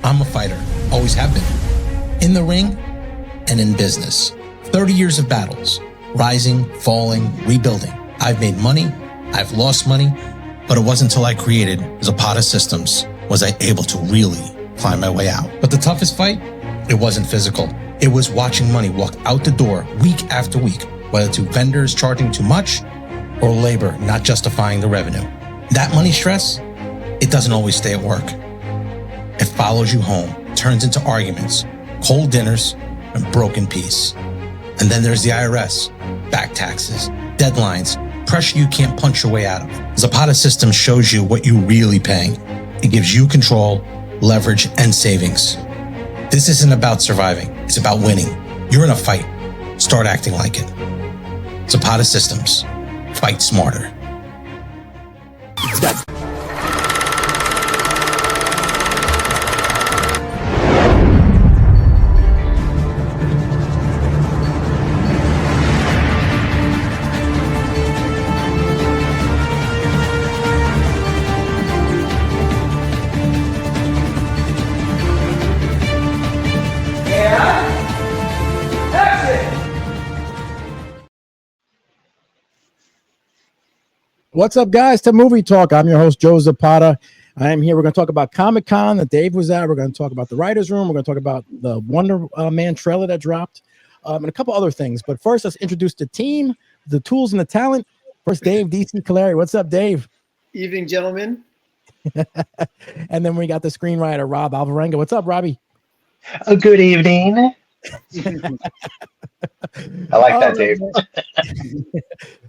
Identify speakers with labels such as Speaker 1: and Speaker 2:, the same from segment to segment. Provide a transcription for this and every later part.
Speaker 1: I'm a fighter, always have been. In the ring and in business. 30 years of battles, rising, falling, rebuilding. I've made money, I've lost money, but it wasn't until I created Zapata Systems was I able to really climb my way out. But the toughest fight, it wasn't physical. It was watching money walk out the door week after week, whether to vendors charging too much or labor not justifying the revenue. That money stress, it doesn't always stay at work. It follows you home, turns into arguments, cold dinners, and broken peace. And then there's the IRS, back taxes, deadlines, pressure you can't punch your way out of. Zapata Systems shows you what you're really paying. It gives you control, leverage, and savings. This isn't about surviving. It's about winning. You're in a fight. Start acting like it. Zapata Systems. Fight smarter.
Speaker 2: What's up, guys? To Movie Talk. I'm your host, Joe Zapata. I am here. We're going to talk about Comic-Con that Dave was at. We're going to talk about the Writers' Room. We're going to talk about the Wonder Man trailer that dropped, and a couple other things. But first, let's introduce the team, the tools, and the talent. First, Dave, DC Callari. What's up, Dave?
Speaker 3: Evening, gentlemen.
Speaker 2: And then we got the screenwriter, Rob Alvarenga. What's up, Robbie?
Speaker 4: Good evening. I like that, Dave.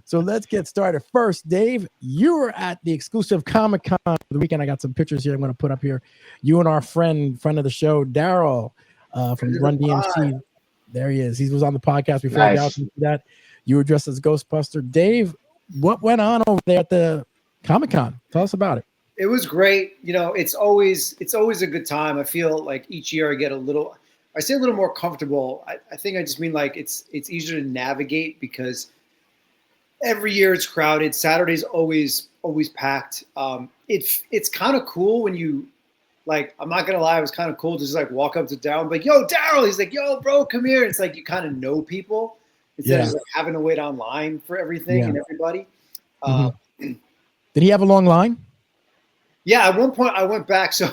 Speaker 2: So let's get started. First, Dave, you were at the exclusive Comic-Con for the weekend. I got some pictures here I'm going to put up here. You and our friend of the show, Daryl from Run DMC. There he is. He was on the podcast before.
Speaker 4: Nice.
Speaker 2: That. You were dressed as Ghostbuster. Dave, what went on over there at the Comic-Con? Tell us about it.
Speaker 3: It was great. You know, it's always a good time. I feel like each year I get a little more comfortable. I think I just mean like it's easier to navigate because every year it's crowded. Saturday's always packed. It's kind of cool when you, like, I'm not gonna lie, it was kind of cool to just like walk up to Daryl and be like, yo, Daryl. He's like, yo, bro, come here. It's like you kind of know people instead of just like having to wait online for everything and everybody.
Speaker 2: Did he have a long line?
Speaker 3: Yeah, at one point I went back. So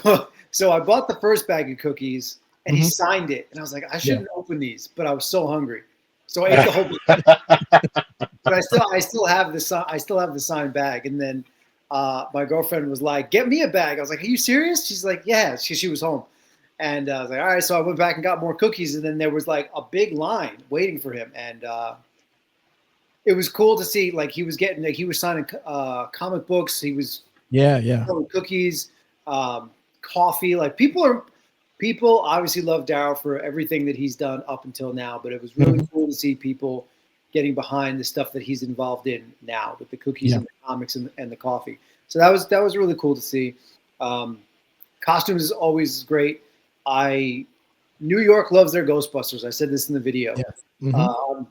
Speaker 3: I bought the first bag of cookies and he signed it. And I was like, I shouldn't open these, but I was so hungry. So I ate the whole bag. But I still have the signed bag. And then my girlfriend was like, get me a bag. I was like, are you serious? She's like, yeah, she was home. And I was like, all right. So I went back and got more cookies. And then there was like a big line waiting for him. And it was cool to see, like, he was signing comic books. He was selling cookies, coffee. Like people obviously love Daryl for everything that he's done up until now, but it was really cool to see people getting behind the stuff that he's involved in now with the cookies and the comics and the coffee. So that was really cool to see. Costumes is always great. New York loves their Ghostbusters. I said this in the video.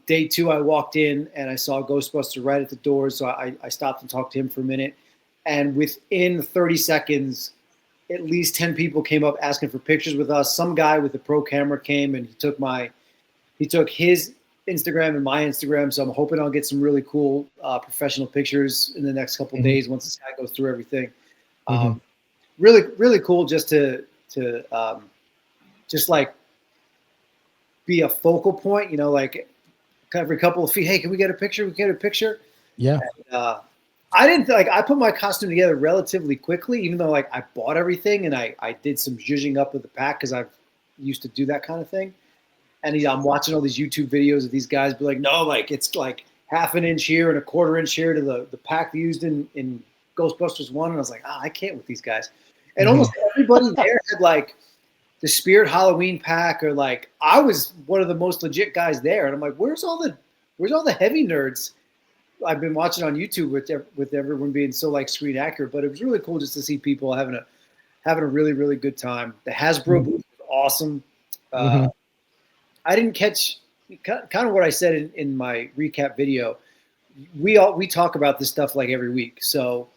Speaker 3: Day 2, I walked in and I saw Ghostbuster right at the doors. So I stopped and talked to him for a minute. And within 30 seconds, at least 10 people came up asking for pictures with us. Some guy with a pro camera came and he took his Instagram and my Instagram. So I'm hoping I'll get some really cool professional pictures in the next couple of days once this guy goes through everything. Really, really cool just to just like be a focal point, you know, like every couple of feet. Hey, can we get a picture? We get a picture. Yeah. And, I put my costume together relatively quickly, even though like I bought everything and I did some zhuzhing up with the pack because I've used to do that kind of thing. And I'm watching all these YouTube videos of these guys be like, no, like it's like half an inch here and a quarter inch here to the pack used in Ghostbusters 1. And I was like, I can't with these guys. And almost everybody there had like the Spirit Halloween pack, or like I was one of the most legit guys there. And I'm like, where's all the heavy nerds I've been watching on YouTube with everyone being so like screen accurate? But it was really cool just to see people having a really, really good time. The Hasbro booth was awesome. I didn't catch kind of what I said in my recap video. We talk about this stuff like every week. So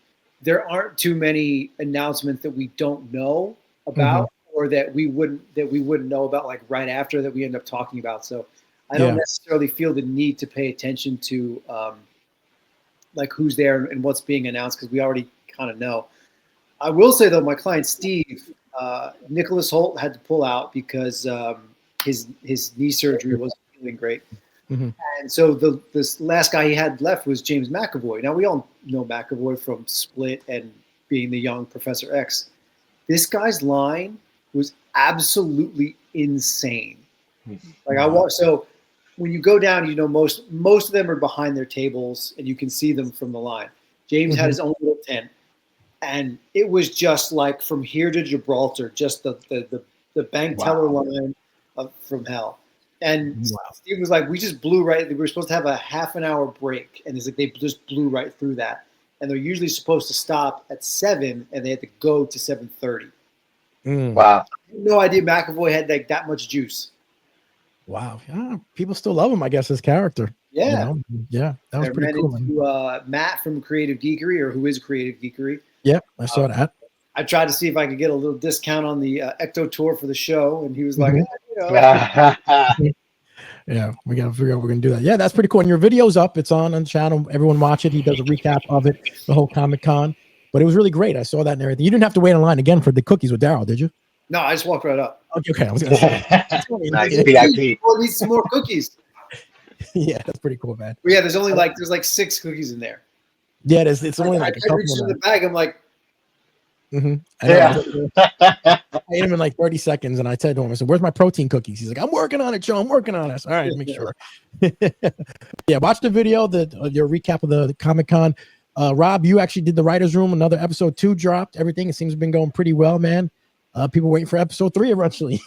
Speaker 3: there aren't too many announcements that we don't know about or that we wouldn't know about like right after that we end up talking about. So I don't necessarily feel the need to pay attention to like who's there and what's being announced because we already kind of know. I will say though, my client Steve, Nicholas Hoult had to pull out because his knee surgery wasn't feeling great.
Speaker 2: Mm-hmm.
Speaker 3: And so this last guy he had left was James McAvoy. Now we all know McAvoy from Split and being the young Professor X. This guy's line was absolutely insane. Like so when you go down, you know most of them are behind their tables and you can see them from the line. James had his own little tent, and it was just like from here to Gibraltar, just the bank teller line from hell. And Steve was like, we just blew right. We were supposed to have a half an hour break, and it's like they just blew right through that. And they're usually supposed to stop at 7, and they had to go to 7:30.
Speaker 4: Wow!
Speaker 3: I had no idea McAvoy had like that much juice.
Speaker 2: Wow! Yeah, people still love him, I guess, his character.
Speaker 3: Yeah,
Speaker 2: yeah, that was pretty cool.
Speaker 3: To, Matt from Creative Geekery, or who is Creative Geekery.
Speaker 2: Yep, I saw that.
Speaker 3: I tried to see if I could get a little discount on the Ecto tour for the show, and he was like,
Speaker 2: Yeah, we got to figure out we're going to do that. Yeah, that's pretty cool. And your video's up. It's on the channel. Everyone watch it. He does a recap of it, the whole Comic-Con. But it was really great. I saw that and everything. You didn't have to wait in line again for the cookies with Daryl, did you?
Speaker 3: No, I just walked right up.
Speaker 2: Okay, I was going to say.
Speaker 4: Nice VIP.
Speaker 3: Well, need some more cookies.
Speaker 2: Yeah, that's pretty cool, man.
Speaker 3: But yeah, there's like 6 cookies in there.
Speaker 2: Yeah, it's only like a couple.
Speaker 3: I reached in the bag. I'm like,
Speaker 2: I ate him in like 30 seconds, and I said to him, I said, "Where's my protein cookies?" He's like, "I'm working on it, Joe. I'm working on it." All right, make sure. Yeah, watch the video, your recap of the Comic-Con. Rob, you actually did the writers' room. Another episode 2 dropped. Everything, it seems to have been going pretty well, man. People waiting for episode 3 eventually.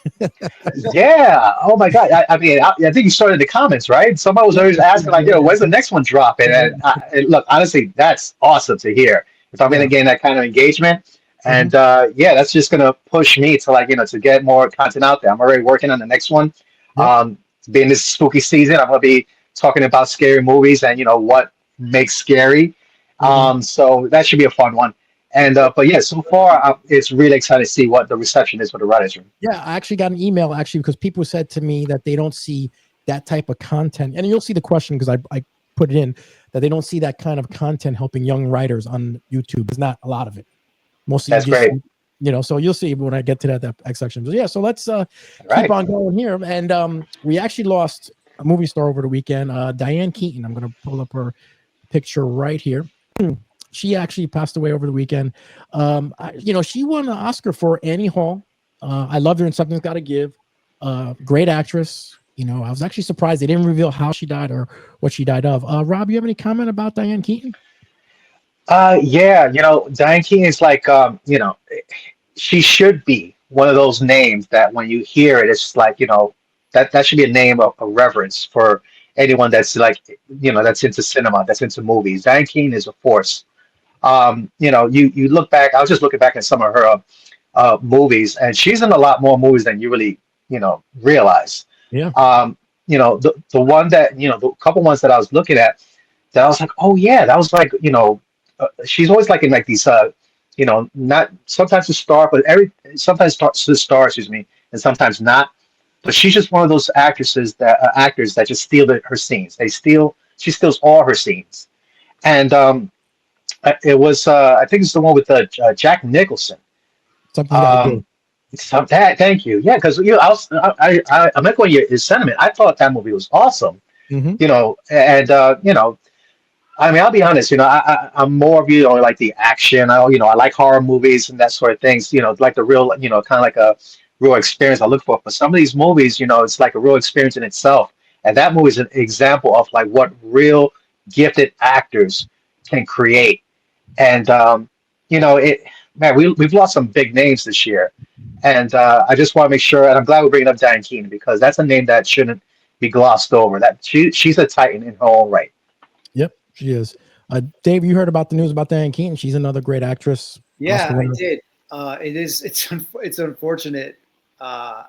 Speaker 4: Yeah. Oh my God. I mean, I think you started in the comments, right? Somebody was always asking, like, when's the next one dropping? And look, honestly, that's awesome to hear. If I'm going to gain that kind of engagement, and that's just going to push me to to get more content out there. I'm already working on the next one. Being this spooky season, I'm going to be talking about scary movies and what makes scary. So that should be a fun one. And but yeah, so far it's really exciting to see what the reception is for the writers' room.
Speaker 2: Yeah, I actually got an email because people said to me that they don't see that type of content, and you'll see the question because I put it in that they don't see that kind of content helping young writers on YouTube. There's not a lot of it. Mostly,
Speaker 4: that's great.
Speaker 2: So you'll see when I get to that X section. But yeah, so let's keep on going here. And we actually lost a movie star over the weekend. Diane Keaton. I'm going to pull up her picture right here. She actually passed away over the weekend. She won an Oscar for Annie Hall. I loved her in Something's Gotta Give. Great actress. I was actually surprised they didn't reveal how she died or what she died of. Rob, you have any comment about Diane Keaton?
Speaker 4: Diane Keaton is like, she should be one of those names that when you hear it, it's like, that should be a name of reverence for anyone that's like, that's into cinema, that's into movies. Diane Keaton is a force. You look back, I was just looking back at some of her movies, and she's in a lot more movies than you really, realize.
Speaker 2: Yeah.
Speaker 4: The one that, the couple ones that I was looking at, that I was like, oh yeah, that was like, she's always like in like these, not sometimes the star, but sometimes the star, excuse me, and sometimes not. But she's just one of those actors that just steal her scenes. She steals all her scenes, and it was I think it's the one with Jack Nicholson. Thank you. Yeah, because I'm echoing your sentiment. I thought that movie was awesome. I mean, I'll be honest. I'm more of like the action. I like horror movies and that sort of things. Like the real, kind of like a real experience I look for. But some of these movies, it's like a real experience in itself. And that movie is an example of like what real gifted actors can create. And we've lost some big names this year. And I just want to make sure, and I'm glad we're bringing up Diane Keaton because that's a name that shouldn't be glossed over. That she's a titan in her own right.
Speaker 2: Yep, she is. Dave, you heard about the news about Diane Keaton? She's another great actress.
Speaker 3: Yeah, I did. It's unfortunate. I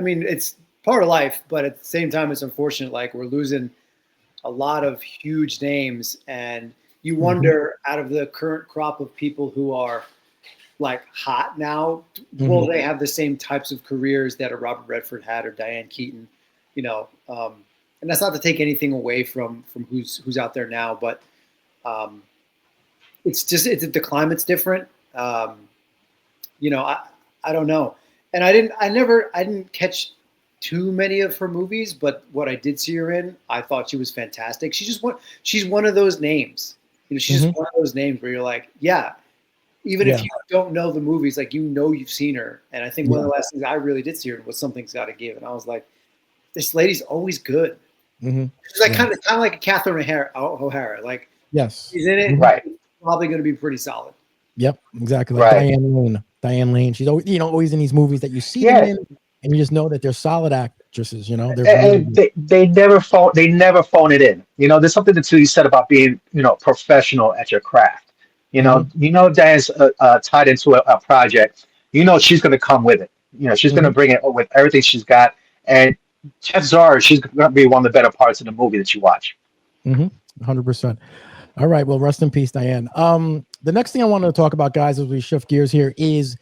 Speaker 3: mean, it's part of life, but at the same time, it's unfortunate. Like we're losing a lot of huge names, and you wonder out of the current crop of people who are like hot now. Will they have the same types of careers that a Robert Redford had or Diane Keaton? You know, and that's not to take anything away from who's out there now, but it's the climate's different. You know, I don't know, and I didn't catch too many of her movies, but what I did see her in, I thought she was fantastic. She's one of those names. You know, she's just one of those names where you're like, yeah, even if you don't know the movies, like, you know, you've seen her. And I think one of the last things I really did see her was Something's Gotta Give, and I was like, this lady's always good. She's like kind of like a Catherine O'Hara. Like,
Speaker 2: yes,
Speaker 3: she's in it,
Speaker 4: right?
Speaker 3: Probably going to be pretty solid.
Speaker 2: Yep, exactly. Like Diane Lane. She's always, you know, always in these movies that you see them in, and you just know that they're solid actresses. You know,
Speaker 4: and they never phone it in. You know, there's something that you said about being, you know, professional at your craft. You know, Diane's tied into a project. You know, she's going to come with it. You know, she's going to bring it with everything she's got, and chances are she's going to be one of the better parts of the movie that you watch.
Speaker 2: 100%. All right. Well, rest in peace, Diane. The next thing I wanted to talk about, guys, as we shift gears here, is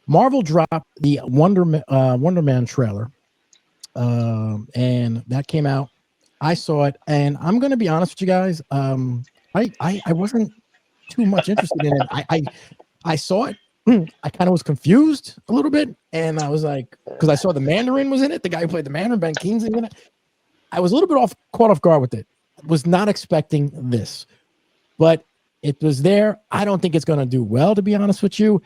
Speaker 2: Marvel dropped the Wonder Man trailer, and that came out. I saw it, and I'm going to be honest with you guys. I wasn't too much interested in it. I saw it. I kind of was confused a little bit, and I was like, because I saw the Mandarin was in it, the guy who played the Mandarin, Ben Kingsley, in it. I was a little bit caught off guard with it. Was not expecting this, but it was there. I don't think it's going to do well, to be honest with you.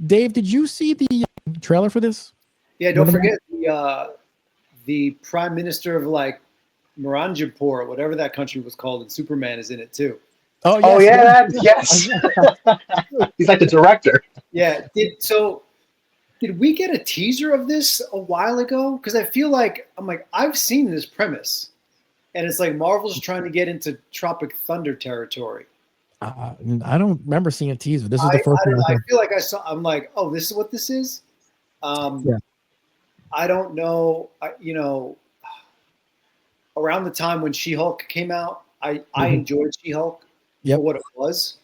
Speaker 2: Dave, did you see the trailer for this?
Speaker 3: Yeah, don't forget the prime minister of like Moranjapur, whatever that country was called, and Superman is in it too.
Speaker 4: Oh, yes. He's like the director.
Speaker 3: Yeah. Did we get a teaser of this a while ago? Because I feel like I've seen this premise, and it's like Marvel's trying to get into Tropic Thunder territory.
Speaker 2: I don't remember seeing a teaser. This is the first one.
Speaker 3: I feel like I saw. I'm like, oh, this is what this is. I don't know. You know, around the time when She-Hulk came out, I enjoyed She-Hulk for what it was.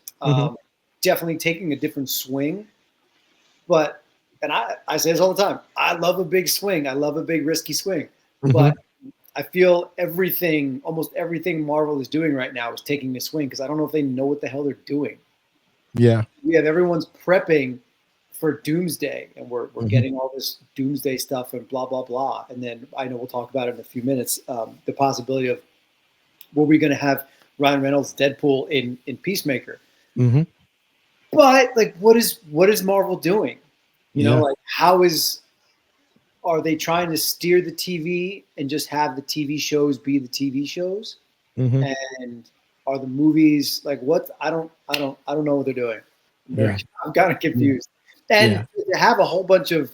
Speaker 3: Definitely taking a different swing. But, and I say this all the time, I love a big swing. I love a big risky swing. But I feel almost everything Marvel is doing right now is taking a swing, because I don't know if they know what the hell they're doing. Yeah. We have everyone's prepping for Doomsday, and we're getting all this Doomsday stuff and blah, blah, blah. And then I know we'll talk about it in a few minutes, the possibility of, were we going to have Ryan Reynolds Deadpool in Peacemaker? But like, what is Marvel doing? You know, like, are they trying to steer the TV and just have the TV shows be the TV shows? And are the movies like, what? I don't know what they're doing. I'm kind of confused. And to have a whole bunch of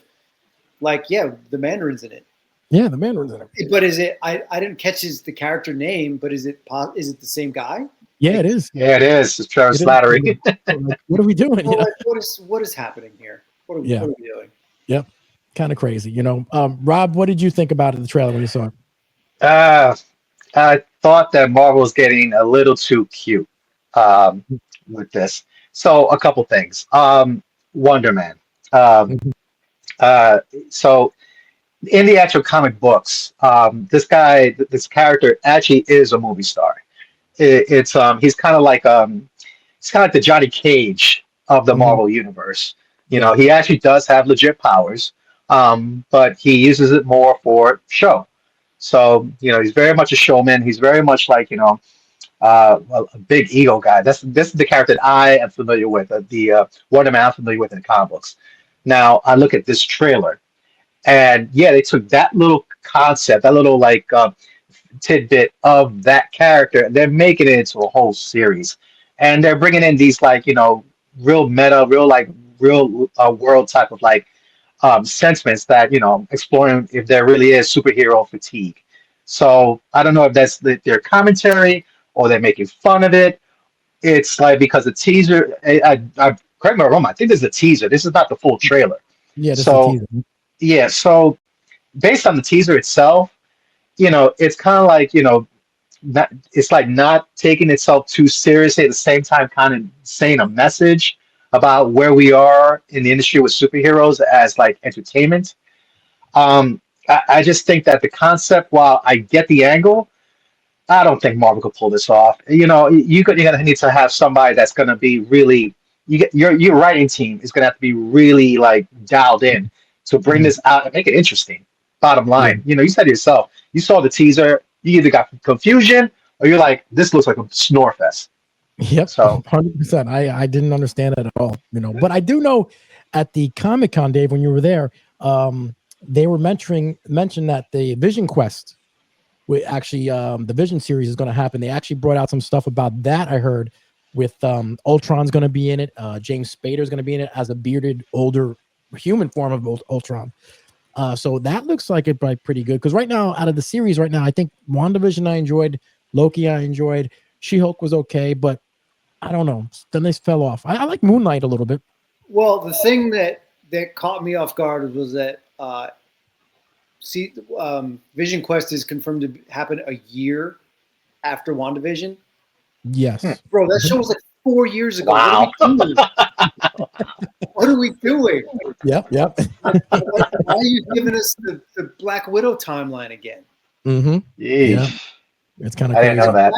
Speaker 3: like, the Mandarin's in it.
Speaker 2: Yeah, the Mandarin's in it.
Speaker 3: But is it? I didn't catch the character name, but is it the same guy?
Speaker 2: Yeah, it is.
Speaker 4: Yeah, it is. It's Travis Slattery.
Speaker 2: What are we doing?
Speaker 3: Well, what is happening here? What are we doing?
Speaker 2: Yep. Kind of crazy, you know. Rob, what did you think about the trailer when you saw it?
Speaker 4: I thought that Marvel was getting a little too cute with this. So a couple things. Wonder Man. So in the actual comic books, this character actually is a movie star. He's kind of like the Johnny Cage of the Marvel universe. You know, he actually does have legit powers. But he uses it more for show. So, you know, he's very much a showman. He's very much like, you know, a big ego guy. This is the character that I am familiar with, the Wonder Man I'm familiar with in the comic books. Now, I look at this trailer, and they took that little concept, that little like tidbit of that character, and they're making it into a whole series. And they're bringing in these like, you know, real meta, real world type of like sentiments that, you know, exploring if there really is superhero fatigue. So I don't know if that's their commentary or they're making fun of it. It's like, because the teaser, correct me if I'm wrong, I think this is a teaser. This is not the full trailer.
Speaker 2: Yeah, this is a teaser.
Speaker 4: Yeah, so based on the teaser itself, you know, it's kind of like, you know, it's like not taking itself too seriously, at the same time kind of saying a message about where we are in the industry with superheroes as like entertainment. I just think that the concept, while I get the angle, I don't think Marvel could pull this off. You're gonna need to have somebody that's gonna be really your writing team is gonna have to be really like dialed in to bring this out and make it interesting. Bottom
Speaker 2: Yeah.
Speaker 4: line, you said it yourself. You saw the teaser. You either got confusion or you're like, this looks like a snore fest.
Speaker 2: Yep,
Speaker 4: So
Speaker 2: 100%. I didn't understand it at all, but I do know at the Comic-Con, Dave, when you were there, they were mentioned that the Vision Quest, actually, the Vision series is going to happen. They actually brought out some stuff about that. I heard with Ultron's going to be in it. James Spader's going to be in it as a bearded, older human form of Ultron. So that looks like it might be pretty good. Because right now, out of the series, right now, I think WandaVision I enjoyed, Loki I enjoyed, She-Hulk was okay, but I don't know. Then they fell off. I like Moon Knight a little bit.
Speaker 3: Well, the thing that caught me off guard was that Vision Quest is confirmed to happen a year after WandaVision.
Speaker 2: Yes.
Speaker 3: Bro, that show was like 4 years ago.
Speaker 4: wow.
Speaker 3: What are we doing?
Speaker 2: Yep.
Speaker 3: Why are you giving us the Black Widow timeline again?
Speaker 2: Mm-hmm. Yeah. It's kind of
Speaker 4: I
Speaker 2: crazy.
Speaker 4: didn't know that.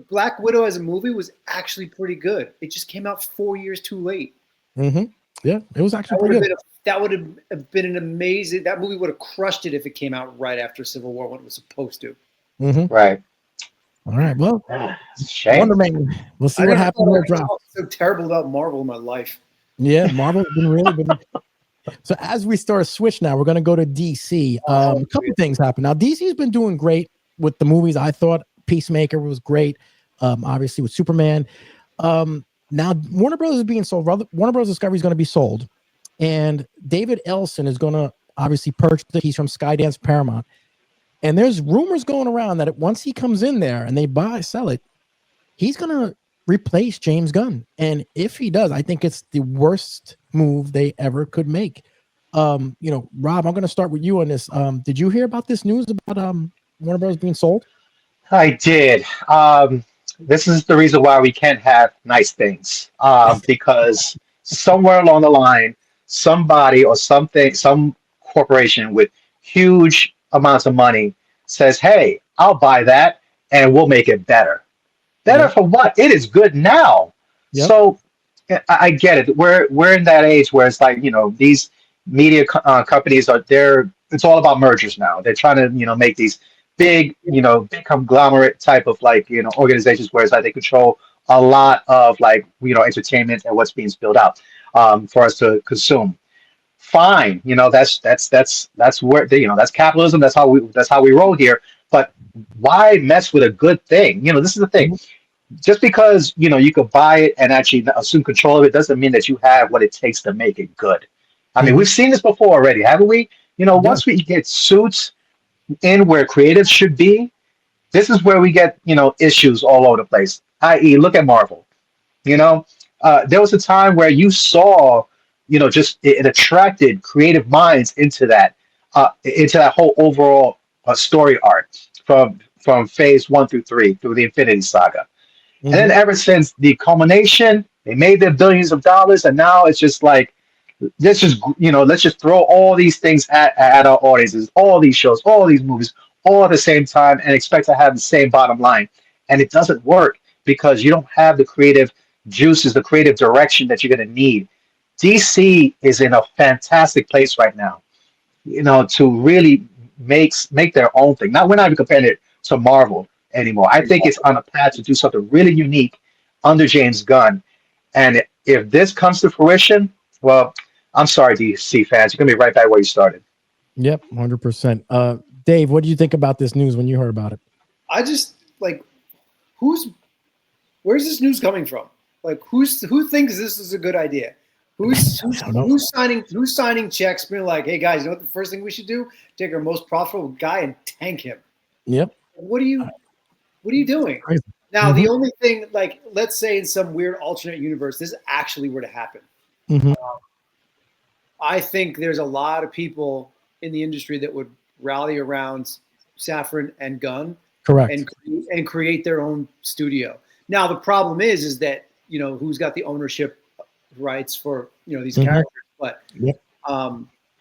Speaker 3: Black Widow as a movie was actually pretty good. It just came out 4 years too late.
Speaker 2: Mm-hmm. Yeah, it was actually pretty good.
Speaker 3: That would have been an amazing. That movie would have crushed it if it came out right after Civil War when it was supposed to.
Speaker 2: Mm-hmm.
Speaker 4: Right.
Speaker 2: All right. Well,
Speaker 4: Shame.
Speaker 2: Wonder Man. We'll see what happens when it drops.
Speaker 3: So terrible about Marvel in my life.
Speaker 2: Yeah, Marvel's been really good. So as we start a switch now, we're going to go to DC. A couple things happen. Now, DC's been doing great with the movies. I thought Peacemaker was great, obviously with Superman. Now, Warner Bros. Is being sold. Warner Bros. Discovery is going to be sold. And David Ellison is going to obviously purchase it. He's from Skydance Paramount. And there's rumors going around that once he comes in there and they sell it, he's going to replace James Gunn. And if he does, I think it's the worst move they ever could make. Rob, I'm going to start with you on this. Did you hear about this news about Warner Bros. Being sold?
Speaker 4: I did. This is the reason why we can't have nice things. Because somewhere along the line, somebody or something, some corporation with huge amounts of money says, hey, I'll buy that and we'll make it better. Better for what? It is good now. Yep. So I get it. We're in that age where it's like, these media companies it's all about mergers now. They're trying to, make these big conglomerate type of organizations where it's like they control a lot of entertainment and what's being spilled out for us to consume. Fine, that's where that's capitalism. That's how we roll here. But why mess with a good thing? This is the thing. Just because you could buy it and actually assume control of it doesn't mean that you have what it takes to make it good. I mean, we've seen this before already, haven't we? Once we get suits in where creatives should be, this is where we get issues all over the place. I.e., look at Marvel. There was a time where you saw just it attracted creative minds into that whole overall story arc from phase 1 through 3 through the Infinity Saga. And then ever since the culmination, they made their billions of dollars, and now it's just like, let's just throw all these things at our audiences, all these shows, all these movies, all at the same time, and expect to have the same bottom line. And it doesn't work because you don't have the creative juices, the creative direction that you're going to need. DC is in a fantastic place right now, to really make their own thing. We're not even comparing it to Marvel anymore. I think it's on a path to do something really unique under James Gunn. And if this comes to fruition, well, I'm sorry, DC fans, you're going to be right back where you started.
Speaker 2: Yep, 100%. Dave, what do you think about this news when you heard about it?
Speaker 3: I just where's this news coming from? Who thinks this is a good idea? Who's signing checks being like, hey guys, what the first thing we should do? Take our most profitable guy and tank him.
Speaker 2: Yep.
Speaker 3: What are you doing? Now, the only thing, let's say in some weird alternate universe, this actually were to happen. I think there's a lot of people in the industry that would rally around Safran and Gunn,
Speaker 2: correct,
Speaker 3: and create their own studio. Now, the problem is that who's got the ownership rights for these
Speaker 2: Mhm.
Speaker 3: characters, but
Speaker 2: Yep.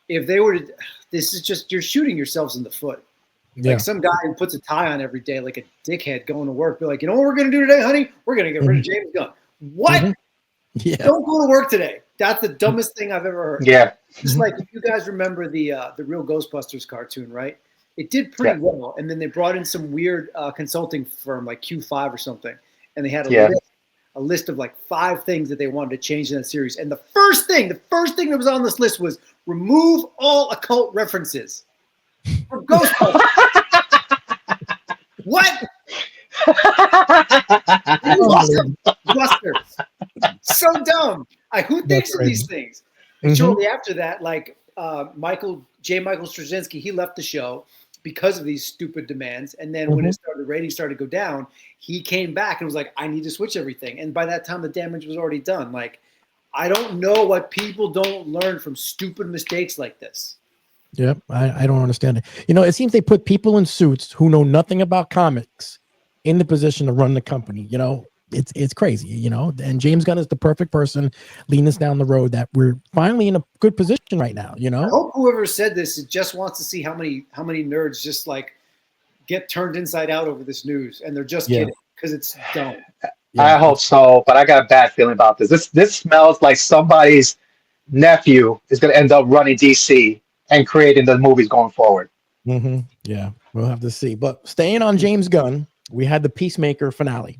Speaker 3: if they were to, this is just, you're shooting yourselves in the foot.
Speaker 2: Yeah.
Speaker 3: Like some guy who puts a tie on every day, like a dickhead going to work, be like, you know what we're going to do today, honey? We're going to get rid of James Gunn. What?
Speaker 2: Mhm. Yeah.
Speaker 3: Don't go to work today. That's the dumbest thing I've ever heard.
Speaker 4: Yeah.
Speaker 3: Just like if you guys remember the real Ghostbusters cartoon, right? It did pretty well, and then they brought in some weird consulting firm like Q5 or something, and they had a list of like 5 things that they wanted to change in that series. And the first thing that was on this list was remove all occult references for Ghostbusters. What? Busters. So dumb. Who thinks of these things? And shortly after that, like Michael Straczynski, he left the show because of these stupid demands. And then when the ratings started to go down, he came back and was like, I need to switch everything. And by that time, the damage was already done. Like, I don't know what people don't learn from stupid mistakes like this.
Speaker 2: Yeah, I don't understand it. It seems they put people in suits who know nothing about comics in the position to run the company. It's crazy, and James Gunn is the perfect person leading us down the road that we're finally in a good position right now.
Speaker 3: I hope whoever said this just wants to see how many nerds just like get turned inside out over this news, and they're just kidding because it's dumb.
Speaker 4: I hope so, but I got a bad feeling about this. This smells like somebody's nephew is going to end up running DC and creating the movies going forward.
Speaker 2: Yeah, we'll have to see. But staying on James Gunn, we had the Peacemaker finale.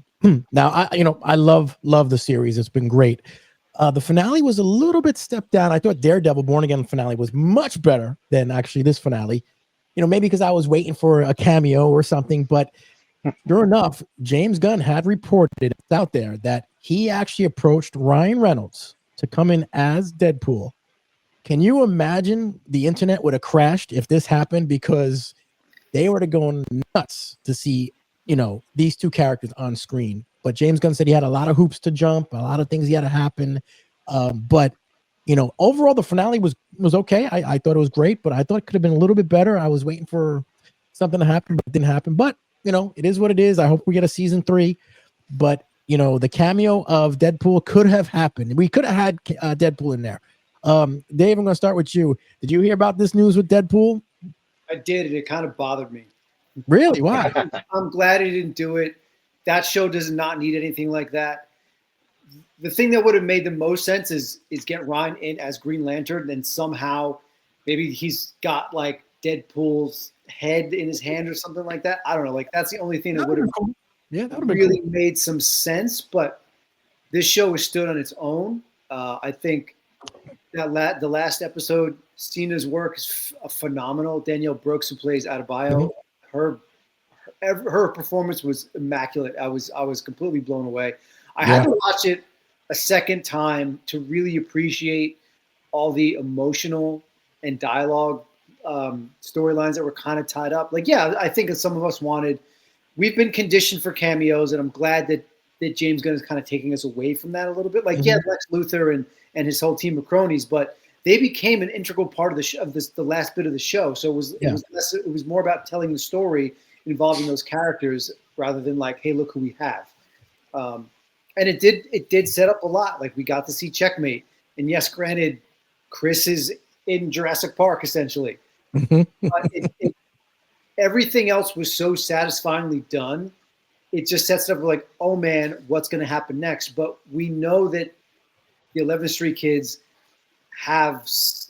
Speaker 2: Now, I love the series. It's been great. The finale was a little bit stepped down. I thought Daredevil Born Again finale was much better than actually this finale. Maybe because I was waiting for a cameo or something. But sure enough, James Gunn had reported out there that he actually approached Ryan Reynolds to come in as Deadpool. Can you imagine the internet would have crashed if this happened, because they were going nuts to see these 2 characters on screen. But James Gunn said he had a lot of hoops to jump, a lot of things he had to happen. But overall the finale was okay. I thought it was great, but I thought it could have been a little bit better. I was waiting for something to happen, but it didn't happen. But it is what it is. I hope we get a season 3. But the cameo of Deadpool could have happened. We could have had Deadpool in there. Dave, I'm going to start with you. Did you hear about this news with Deadpool?
Speaker 3: I did, and it kind of bothered me.
Speaker 2: Really? Why?
Speaker 3: I'm glad he didn't do it. That show does not need anything like that. The thing that would have made the most sense is get Ryan in as Green Lantern, and somehow maybe he's got like Deadpool's head in his hand or something like that. I don't know. Like, that's the only thing that would have really made some sense. But this show has stood on its own. I think that the last episode, Cena's work is phenomenal. Danielle Brooks, who plays Adebayo, her performance was immaculate. I was completely blown away. I had to watch it a second time to really appreciate all the emotional and dialogue storylines that were kind of tied up. Like, I think that some of us we've been conditioned for cameos, and I'm glad that James Gunn is kind of taking us away from that a little bit. Like, Lex Luthor and his whole team of cronies, but they became an integral part of the last bit of the show. So it was more about telling the story involving those characters rather than like, hey, look who we have. And it did set up a lot. Like, we got to see Checkmate, and yes, granted, Chris is in Jurassic Park essentially, but everything else was so satisfyingly done. It just sets up like, oh man, what's going to happen next? But we know that the 11th Street kids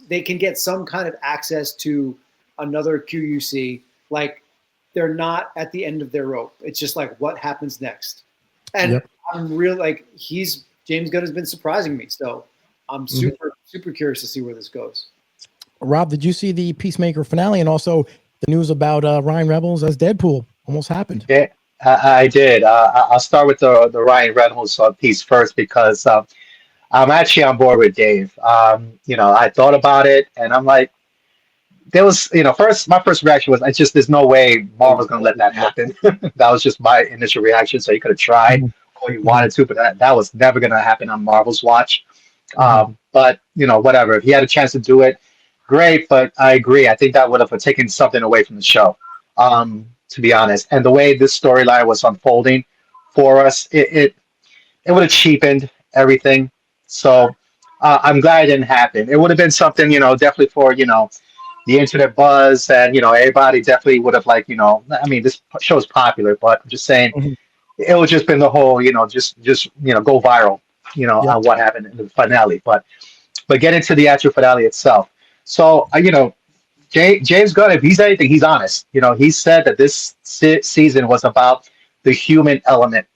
Speaker 3: they can get some kind of access to another QUC. Like, they're not at the end of their rope. It's just like, what happens next? And I'm real like, James Gunn has been surprising me. So I'm super curious to see where this goes.
Speaker 2: Rob, did you see the Peacemaker finale, and also the news about Ryan Reynolds as Deadpool almost happened?
Speaker 4: Yeah, I did. I'll start with the Ryan Reynolds piece first, because I'm actually on board with Dave. I thought about it, and I'm like, there was, my first reaction was, there's no way Marvel's going to let that happen. That was just my initial reaction. So you could have tried or you wanted to, but that was never going to happen on Marvel's watch. But, whatever. If he had a chance to do it, great. But I agree. I think that would have taken something away from the show, to be honest. And the way this storyline was unfolding for us, it would have cheapened everything. So I'm glad it didn't happen. It would have been something, definitely for, the internet buzz, and everybody definitely would have like, I mean, this show is popular, but I'm just saying
Speaker 2: Mhm.
Speaker 4: it would just been the whole, just go viral,
Speaker 2: Yep.
Speaker 4: on what happened in the finale. But get into the actual finale itself. So, James Gunn, if he's anything, he's honest. He said that this season was about the human element,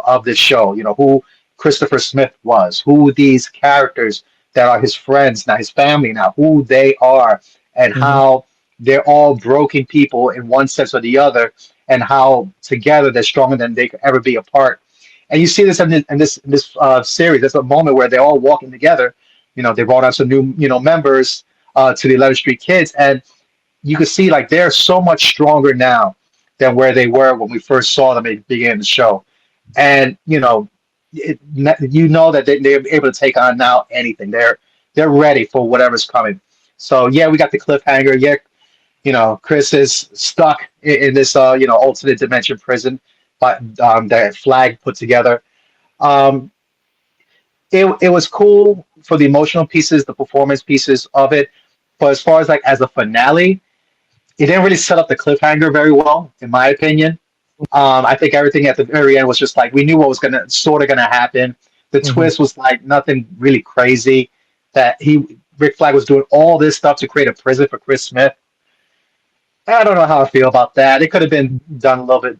Speaker 4: of the show. Who Christopher Smith was, who these characters that are his friends now, his family now, who they are, and
Speaker 2: Mhm.
Speaker 4: how they're all broken people in one sense or the other, and how together they're stronger than they could ever be apart. And you see this in this series. There's a moment where they're all walking together. They brought on some new, members to the 11th Street Kids, and you can see like they're so much stronger now than where they were when we first saw them at the beginning of the show. And that they're able to take on now anything. They're ready for whatever's coming. So yeah, we got the cliffhanger. Yeah, Chris is stuck in this alternate dimension prison, but that flag put together. Um, it was cool for the emotional pieces, the performance pieces of it. But as far as like as a finale, it didn't really set up the cliffhanger very well, in my opinion. I think everything at the very end was just like we knew what was gonna happen. The
Speaker 2: Mhm.
Speaker 4: twist was like nothing really crazy. That Rick Flag was doing all this stuff to create a prison for Chris Smith. I don't know how I feel about that. It could have been done a little bit,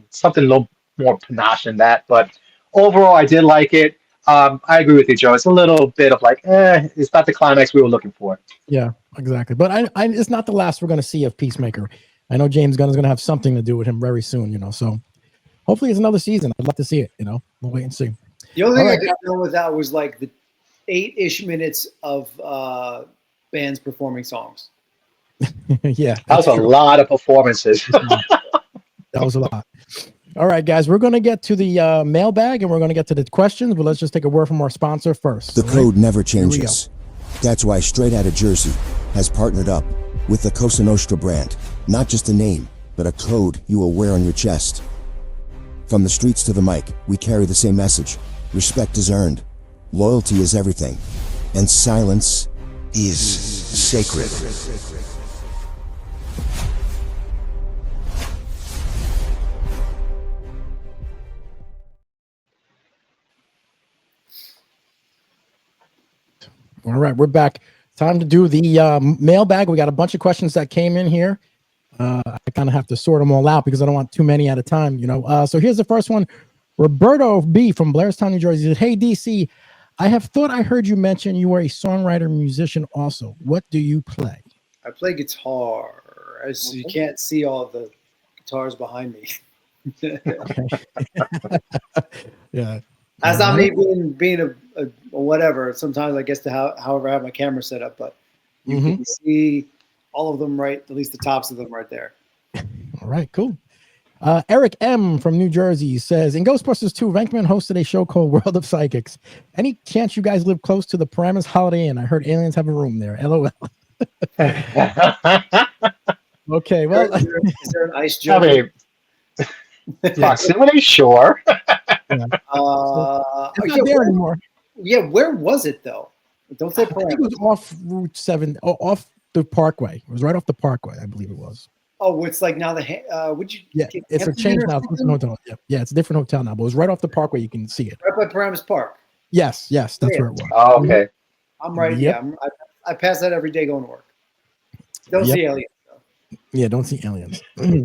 Speaker 4: something a little more panache than that. But overall, I did like it. I agree with you, Joe. It's a little bit of like, it's not the climax we were looking for.
Speaker 2: Yeah, exactly. But it's not the last we're going to see of Peacemaker. I know James Gunn is going to have something to do with him very soon, So hopefully it's another season. I'd like to see it, We'll wait and see.
Speaker 3: The only
Speaker 2: All
Speaker 3: thing I
Speaker 2: right.
Speaker 3: could go with that was like the 8-ish minutes of bands performing songs.
Speaker 2: Yeah.
Speaker 4: That was a lot of performances.
Speaker 2: That was a lot. All right, guys, we're going to get to the mailbag and we're going to get to the questions, but let's just take a word from our sponsor first.
Speaker 5: The
Speaker 2: all
Speaker 5: code
Speaker 2: right?
Speaker 5: never changes. That's why Straight Outta Jersey has partnered up with the Cosa Nostra brand. Not just a name, but a code you will wear on your chest. From the streets to the mic, we carry the same message. Respect is earned. Loyalty is everything. And silence is sacred.
Speaker 2: All right, we're back. Time to do the mailbag. We got a bunch of questions that came in here. I kind of have to sort them all out because I don't want too many at a time, So here's the first one. Roberto B. from Blairstown, New Jersey said, "Hey, DC, I have thought I heard you mention you were a songwriter, musician also. What do you play?"
Speaker 3: I play guitar, as you can't see all the guitars behind me.
Speaker 2: Yeah.
Speaker 3: That's not me being a whatever. Sometimes I guess however I have my camera set up, but you can see all of them right, at least the tops of them right there.
Speaker 2: All right, cool. Eric M. from New Jersey says, "In Ghostbusters 2, Venkman hosted a show called World of Psychics. Any chance you guys live close to the Paramus Holiday Inn? I heard aliens have a room there. LOL." Okay, well,
Speaker 3: is there an ice
Speaker 4: I
Speaker 3: joke?
Speaker 4: mean, proximity, sure.
Speaker 2: it's not
Speaker 3: yeah,
Speaker 2: there anymore.
Speaker 3: Yeah, where was it though? Don't say
Speaker 2: I think it was off Route 7, off the Parkway. It was right off the Parkway, I believe it was.
Speaker 3: Oh, it's like now would you?
Speaker 2: Yeah, it's a change now. It's a different hotel. Yeah, it's a different hotel now, but it was right off the Parkway. You can see it.
Speaker 3: Right by Paramus Park.
Speaker 2: Yes, that's where it was.
Speaker 4: Oh, okay.
Speaker 3: I'm right.
Speaker 2: Yep.
Speaker 3: Yeah, I pass that every day going to work. Don't see aliens though.
Speaker 2: Yeah, don't see aliens.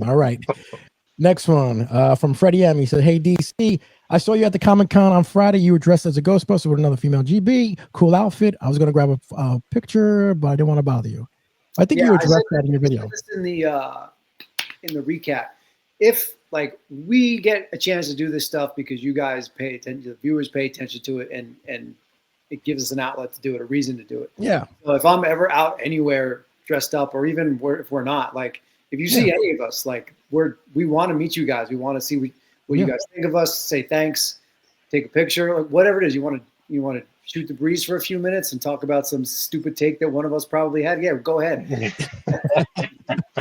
Speaker 2: All right. Next one from Freddie M. He said, "Hey, DC, I saw you at the Comic-Con on Friday. You were dressed as a Ghostbuster with another female GB. Cool outfit. I was going to grab a picture, but I didn't want to bother you." I think you addressed that in your video.
Speaker 3: In the recap, if like we get a chance to do this stuff because you guys pay attention, the viewers pay attention to it, and it gives us an outlet to do it, a reason to do it.
Speaker 2: Yeah.
Speaker 3: So if I'm ever out anywhere dressed up, or even if we're not, like if you see any of us, like we want to meet you guys. We want to see what you guys think of us. Say thanks, take a picture, like whatever it is. You want to shoot the breeze for a few minutes and talk about some stupid take that one of us probably had. Yeah, go ahead.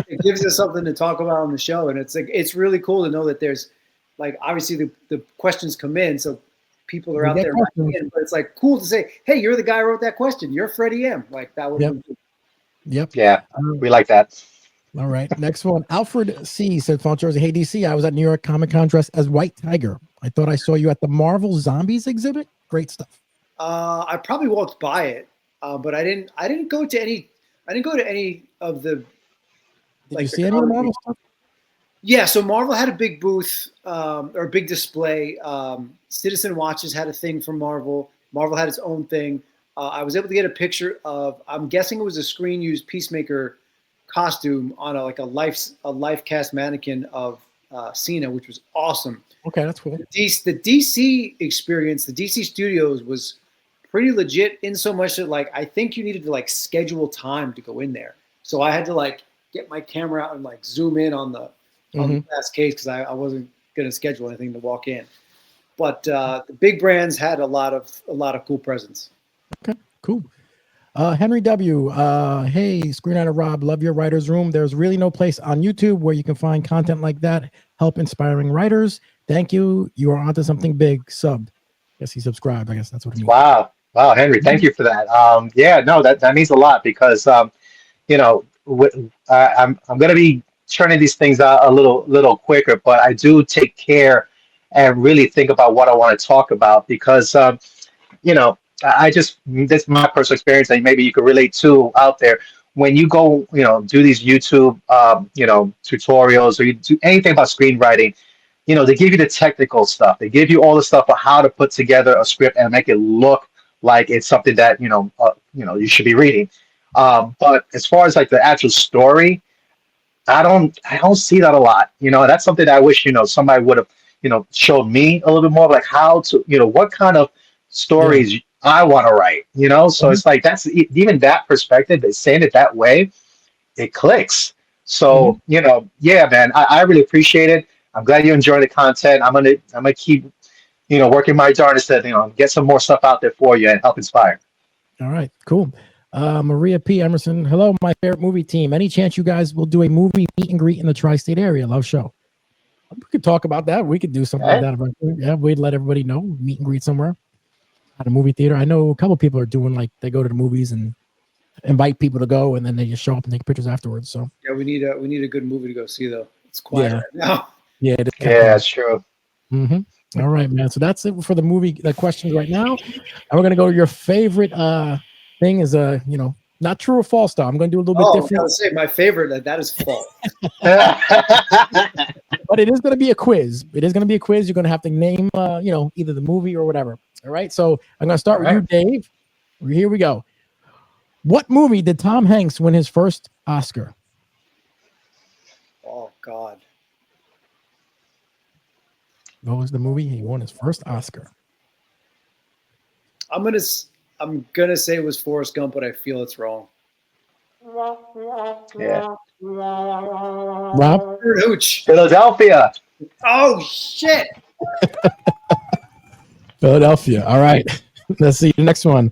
Speaker 3: It gives us something to talk about on the show, and it's really cool to know that there's like obviously the questions come in, so people are out there writing in, but it's like cool to say, hey, you're the guy who wrote that question. You're Freddie M. Like that would be.
Speaker 2: Yep.
Speaker 4: Yeah, we like that.
Speaker 2: All right. Next one. Alfred C. said, Font Jersey, hey, DC, I was at New York Comic Con dressed as White Tiger. I thought I saw you at the Marvel Zombies exhibit. Great stuff.
Speaker 3: I probably walked by it, but I didn't go to any. I didn't go to any of the.
Speaker 2: Did you see any of the Marvel stuff?
Speaker 3: Yeah, so Marvel had a big booth or a big display. Citizen Watches had a thing from Marvel. Marvel had its own thing. I was able to get a picture of. I'm guessing it was a screen used Peacemaker costume on a life cast mannequin of Cena, which was awesome.
Speaker 2: Okay, that's cool.
Speaker 3: The DC experience, the DC Studios was pretty legit in so much that like I think you needed to like schedule time to go in there. So I had to like get my camera out and like zoom in on the last case because I wasn't going to schedule anything to walk in. But the big brands had a lot of cool presents.
Speaker 2: Okay, cool. Henry W. Hey, Screenwriter Rob, love your writer's room. There's really no place on YouTube where you can find content like that. Help inspiring writers. Thank you. You are onto something big. Subbed. Guess he subscribed. I guess that's what it means.
Speaker 4: Wow, Henry, thank you for that. Yeah, no, that means a lot because you know, I'm gonna be turning these things out a little quicker, but I do take care and really think about what I want to talk about because you know, this is my personal experience, and maybe you could relate to out there. When you go, you know, do these YouTube, you know, tutorials, or you do anything about screenwriting, you know, they give you the technical stuff. They give you all the stuff on how to put together a script and make it look like it's something that you know you should be reading. But as far as like the actual story, I don't see that a lot. You know, that's something that I wish somebody would have showed me a little bit more, like how to what kind of stories I want to write. So it's like that's even that perspective. They saying it that way, it clicks. So yeah, man, I really appreciate it. I'm glad you enjoy the content. I'm gonna keep working my darndest to get some more stuff out there for you and help inspire.
Speaker 2: All right, cool. Maria P. Emerson, hello, my favorite movie team. Any chance you guys will do a movie meet and greet in the tri-state area? Love show. We could talk about that. We could do something like that. Yeah, we'd let everybody know, meet and greet somewhere at a movie theater. I know a couple people are doing like they go to the movies and invite people to go, and then they just show up and take pictures afterwards. So
Speaker 3: yeah, we need a good movie to go see though. It's quiet right now.
Speaker 2: Yeah,
Speaker 4: that's true.
Speaker 2: All right, man. So that's it for the movie questions right now, and we're gonna go to your favorite thing is not true or false though. I'm going to do a little bit different.
Speaker 3: I was say my favorite that is false.
Speaker 2: But it is going to be a quiz. You're going to have to name either the movie or whatever. All right. So I'm going to start with you, Dave. Here we go. What movie did Tom Hanks win his first Oscar?
Speaker 3: Oh God.
Speaker 2: What was the movie he won his first Oscar?
Speaker 3: I'm gonna say it was Forrest Gump, but I feel it's wrong.
Speaker 4: Yeah.
Speaker 2: Rob?
Speaker 3: Hooch.
Speaker 4: Philadelphia.
Speaker 3: Oh shit.
Speaker 2: Philadelphia. All right. Let's see the next one.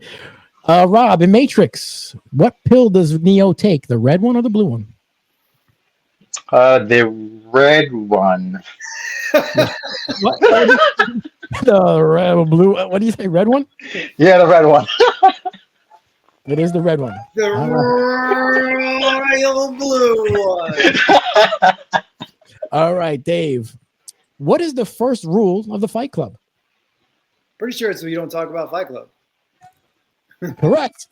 Speaker 2: Rob, in Matrix, what pill does Neo take? The red one or the blue one?
Speaker 4: The red one.
Speaker 2: What? The red or blue? What do you say? Red one?
Speaker 4: Yeah, the red one.
Speaker 2: It is the red one.
Speaker 3: The royal blue one.
Speaker 2: All right, Dave. What is the first rule of the Fight Club?
Speaker 3: Pretty sure it's so you don't talk about Fight Club.
Speaker 2: Correct.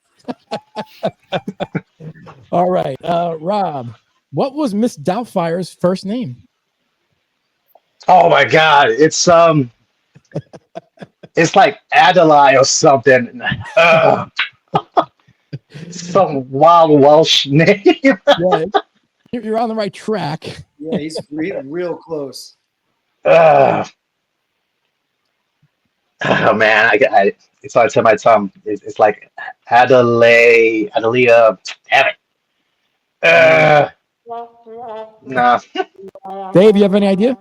Speaker 2: All right, Rob. What was Miss Doubtfire's first name?
Speaker 4: Oh my God! It's it's like Adelaide or something. Some wild Welsh name.
Speaker 2: Yeah, you're on the right track.
Speaker 3: Yeah, he's real close.
Speaker 4: Oh man, it's on the tip of my tongue. It's like Adelia. Damn it. Nah.
Speaker 2: Dave, you have any idea?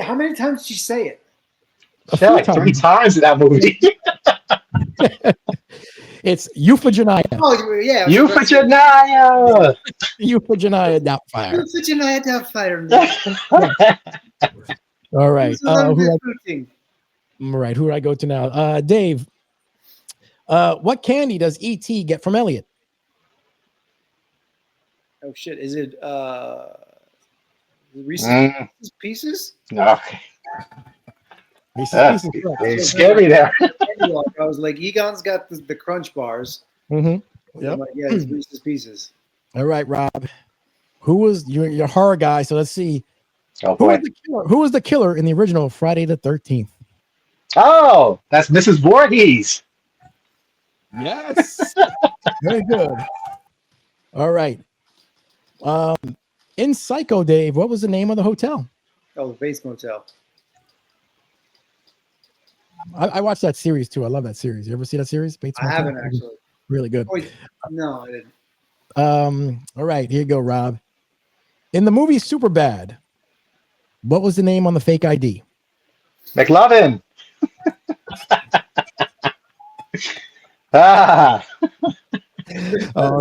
Speaker 3: How many times did you say it?
Speaker 4: Yeah, like 3 times in that movie.
Speaker 2: It's Euphegenia.
Speaker 3: Oh yeah.
Speaker 4: Euphegenia.
Speaker 2: Euphegenia Doubtfire.
Speaker 3: Euphegenia Doubtfire.
Speaker 2: All right.
Speaker 3: Who
Speaker 2: Right. Who do I go to now? Dave. What candy does E.T. get from Elliot?
Speaker 3: Oh shit! Is it Reese's Pieces?
Speaker 4: Okay.
Speaker 2: Reese's Pieces.
Speaker 4: It's scary there.
Speaker 3: I was like, Egon's got the Crunch bars.
Speaker 2: Mm-hmm. Yep.
Speaker 3: Like, yeah, it's Reese's Pieces.
Speaker 2: All right, Rob. Who was your horror guy? So let's see.
Speaker 4: Oh boy.
Speaker 2: Who was the killer in the original Friday the 13th?
Speaker 4: Oh, that's Mrs. Voorhees.
Speaker 2: Yes. Very good. All right. In Psycho, Dave, what was the name of the hotel?
Speaker 3: Oh, the Bates Motel.
Speaker 2: I watched that series too. I love that series. You ever see that series? Bates Motel?
Speaker 3: I haven't actually.
Speaker 2: Really good.
Speaker 3: Oh, no, I didn't.
Speaker 2: All right, here you go, Rob. In the movie Superbad, what was the name on the fake ID?
Speaker 4: McLovin.
Speaker 2: All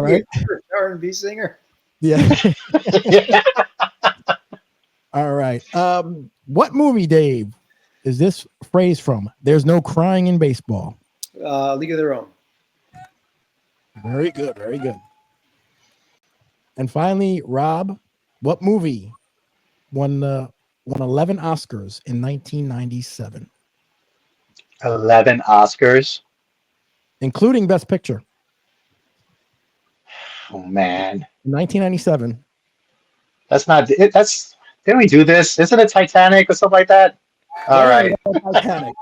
Speaker 2: right.
Speaker 3: R&B singer.
Speaker 2: Yeah. All right. What movie, Dave, is this phrase from? There's no crying in baseball.
Speaker 3: League of Their Own.
Speaker 2: Very good. Very good. And finally, Rob, what movie won 11 Oscars in 1997?
Speaker 4: 11 Oscars,
Speaker 2: including Best Picture.
Speaker 4: Oh man,
Speaker 2: in 1997.
Speaker 4: That's not it. That's didn't we do this? Isn't it Titanic or something like that? All right.
Speaker 2: Titanic.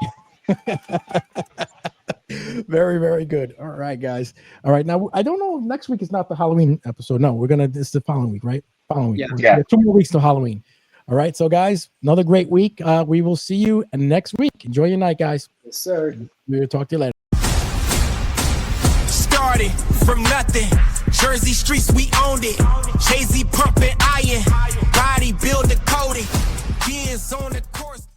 Speaker 2: Very, very good. All right, guys. All right. Now, I don't know. Next week is not the Halloween episode. No, it's the following week, right? Following week.
Speaker 4: Yeah.
Speaker 2: 2 more weeks till Halloween. All right. So, guys, another great week. We will see you next week. Enjoy your night, guys.
Speaker 3: Yes, sir.
Speaker 2: We'll talk to you later.
Speaker 6: Started from nothing. Jersey streets, we owned it. Jay-Z pumping iron. Bodybuilder coding. Beans on the course.